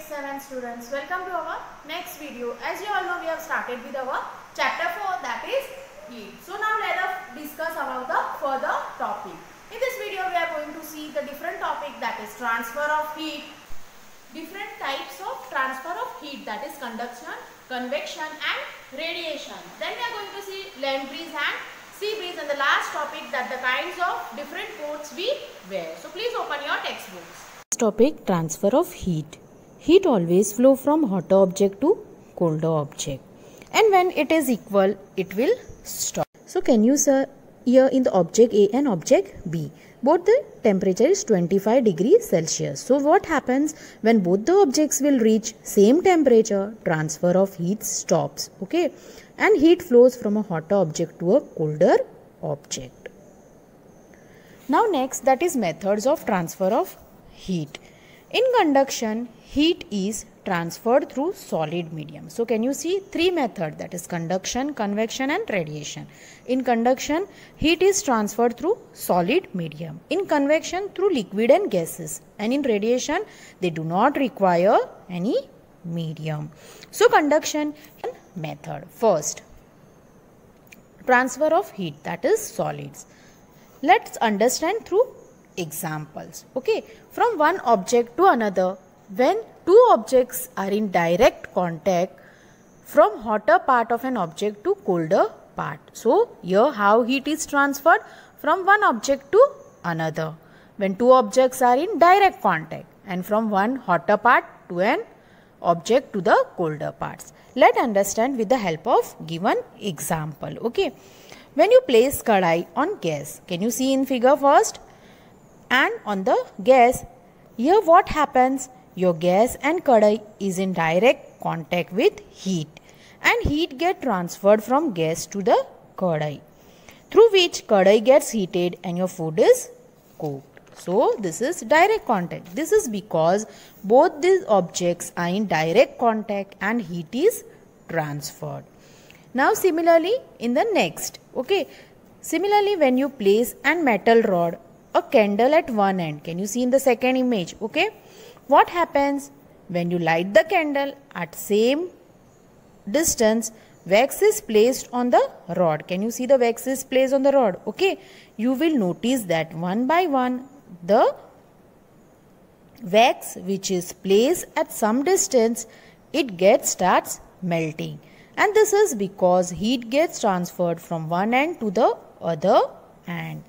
7 students, welcome to our next video. As you all know, we have started with our chapter 4, that is heat. So now let us discuss about the further topic. In this video we are going to see the different topic, that is transfer of heat, different types of transfer of heat, that is conduction, convection and radiation. Then we are going to see land breeze and sea breeze, and the last topic, that the kinds of different coats we wear. So please open your textbooks. Topic: transfer of heat. Heat always flow from hotter object to colder object, and when it is equal it will stop. So can you here in the object A and object B, both the temperature is 25 degrees Celsius. So what happens when both the objects will reach same temperature? Transfer of heat stops, okay, and heat flows from a hotter object to a colder object. Now next, that is methods of transfer of heat. In conduction, heat is transferred through solid medium. So can you see three methods, that is conduction, convection and radiation. In conduction, heat is transferred through solid medium. In convection, through liquid and gases. And in radiation, they do not require any medium. So conduction method. First, transfer of heat, that is solids. Let's understand through examples. Okay, from one object to another, when two objects are in direct contact, from hotter part of an object to colder part. So here how heat is transferred from one object to another when two objects are in direct contact, and from one hotter part to an object to the colder parts. Let's understand with the help of given example. Okay, when you place kadai on gas, can you see in figure first? And on the gas, here what happens? Your gas and kadai is in direct contact with heat, and heat get transferred from gas to the kadai, through which kadai gets heated and your food is cooked. So this is direct contact. This is because both these objects are in direct contact and heat is transferred. Now similarly in the next, okay, similarly when you place an metal rod, a candle at one end, can you see in the second image? Okay, what happens when you light the candle? At same distance, wax is placed on the rod. Can you see the wax is placed on the rod? Okay, you will notice that one by one the wax which is placed at some distance, it starts melting, and this is because heat gets transferred from one end to the other end.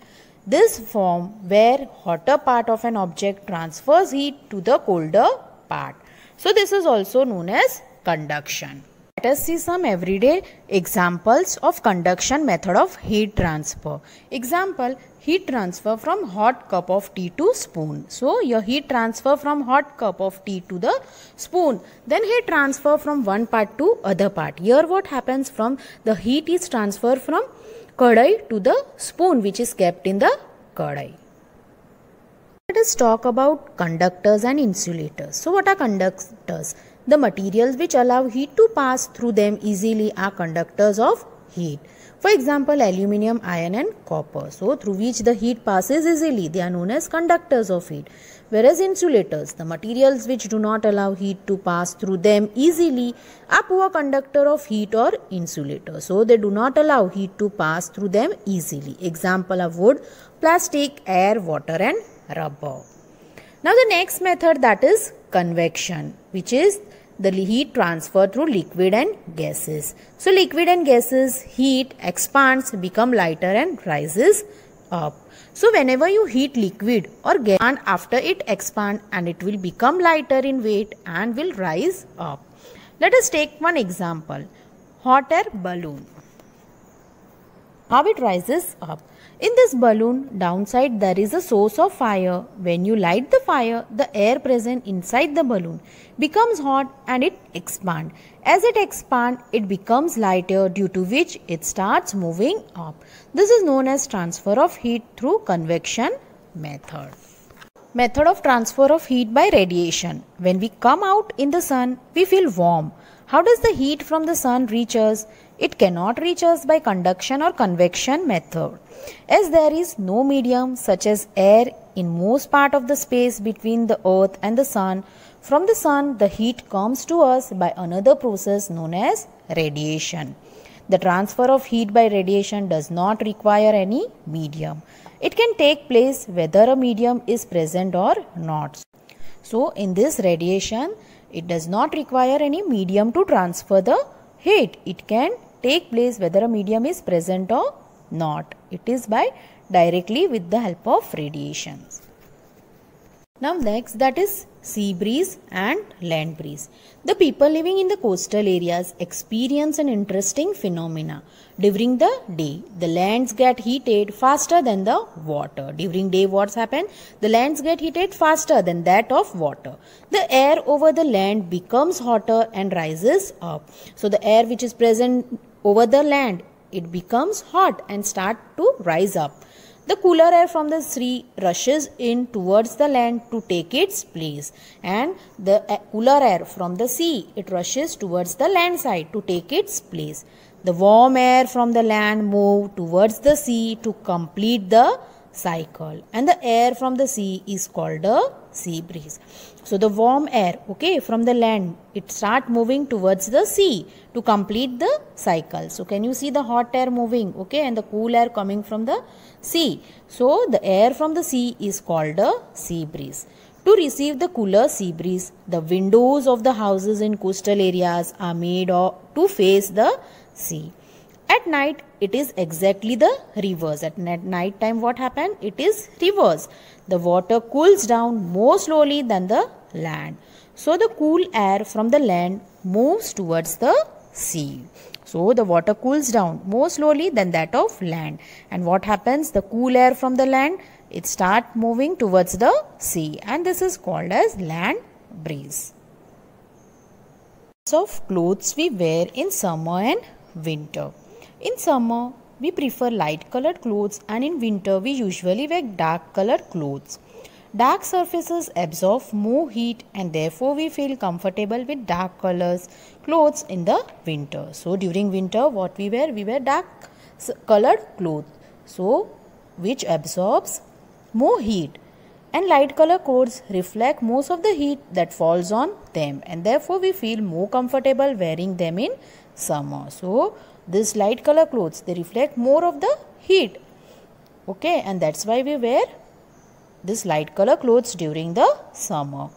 This form where hotter part of an object transfers heat to the colder part. So this is also known as conduction. Let us see some everyday examples of conduction method of heat transfer. Example, heat transfer from hot cup of tea to spoon. So your heat transfer from hot cup of tea to the spoon. Then heat transfer from one part to other part. Here what happens? From the heat is transferred from kadai to the spoon which is kept in the kadai. Let us talk about conductors and insulators. So what are conductors? The materials which allow heat to pass through them easily are conductors of heat. For example, aluminium, iron and copper. So through which the heat passes easily, they are known as conductors of heat. Whereas insulators, the materials which do not allow heat to pass through them easily, are poor conductor of heat or insulator. So they do not allow heat to pass through them easily. Example of wood, plastic, air, water and rubber. Now the next method, that is convection, which is the heat transfer through liquid and gases. So liquid and gases, heat expands, become lighter and rises up. So whenever you heat liquid or gas, and after it expands and it will become lighter in weight and will rise up. Let us take one example, hot air balloon. How it rises up. In this balloon, downside there is a source of fire. When you light the fire, the air present inside the balloon becomes hot and it expands. As it expands, it becomes lighter, due to which it starts moving up. This is known as transfer of heat through convection method. Method of transfer of heat by radiation. When we come out in the sun, we feel warm. How does the heat from the sun reach us? It cannot reach us by conduction or convection method, as there is no medium such as air in most part of the space between the earth and the sun From the sun, the heat comes to us by another process known as radiation. The transfer of heat by radiation does not require any medium. It can take place whether a medium is present or not. So, in this radiation, it does not require any medium to transfer the heat. It can take place whether a medium is present or not. It is by directly with the help of radiations. Now next, that is sea breeze and land breeze. The people living in the coastal areas experience an interesting phenomena. During the day, the lands get heated faster than the water. During day, what's happened? The lands get heated faster than that of water. The air over the land becomes hotter and rises up. So the air which is present over the land, it becomes hot and start to rise up. The cooler air from the sea rushes in towards the land to take its place, and the cooler air from the sea, it rushes towards the land side to take its place. The warm air from the land move towards the sea to complete the cycle, and the air from the sea is called a sea breeze. So the warm air, from the land, it start moving towards the sea to complete the cycle. So can you see the hot air moving, and the cool air coming from the sea. So the air from the sea is called a sea breeze. To receive the cooler sea breeze, the windows of the houses in coastal areas are made to face the sea. At night, it is exactly the reverse. At night time, what happened? It is reverse. The water cools down more slowly than the land. So the cool air from the land moves towards the sea. So the water cools down more slowly than that of land. And what happens? The cool air from the land, it start moving towards the sea. And this is called as land breeze. Of clothes we wear in summer and winter. In summer, we prefer light colored clothes, and in winter, we usually wear dark colored clothes. Dark surfaces absorb more heat, and therefore we feel comfortable with dark clothes in the winter. So during winter, what we wear? We wear dark colored clothes, so which absorbs more heat. And light color clothes reflect most of the heat that falls on them, and therefore we feel more comfortable wearing them in summer. So this light color clothes, they reflect more of the heat, and that's why we wear this light color clothes during the summer.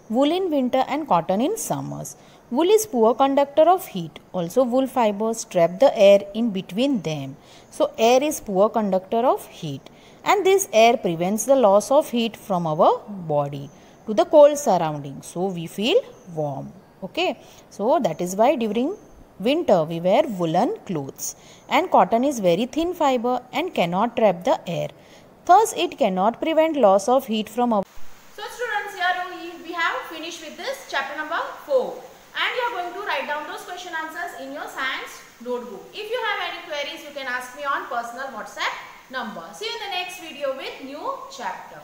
Wool in winter and cotton in summers. Wool is poor conductor of heat. Also, wool fibers trap the air in between them. So air is poor conductor of heat, and this air prevents the loss of heat from our body to the cold surroundings. So we feel warm. So that is why during winter we wear woolen clothes, and cotton is very thin fiber and cannot trap the air. Thus it cannot prevent loss of heat from our. So students, here we have finished with this chapter number 4, and you are going to write down those question answers in your science notebook. If you have any queries, you can ask me on personal WhatsApp number. See you in the next video with new chapter.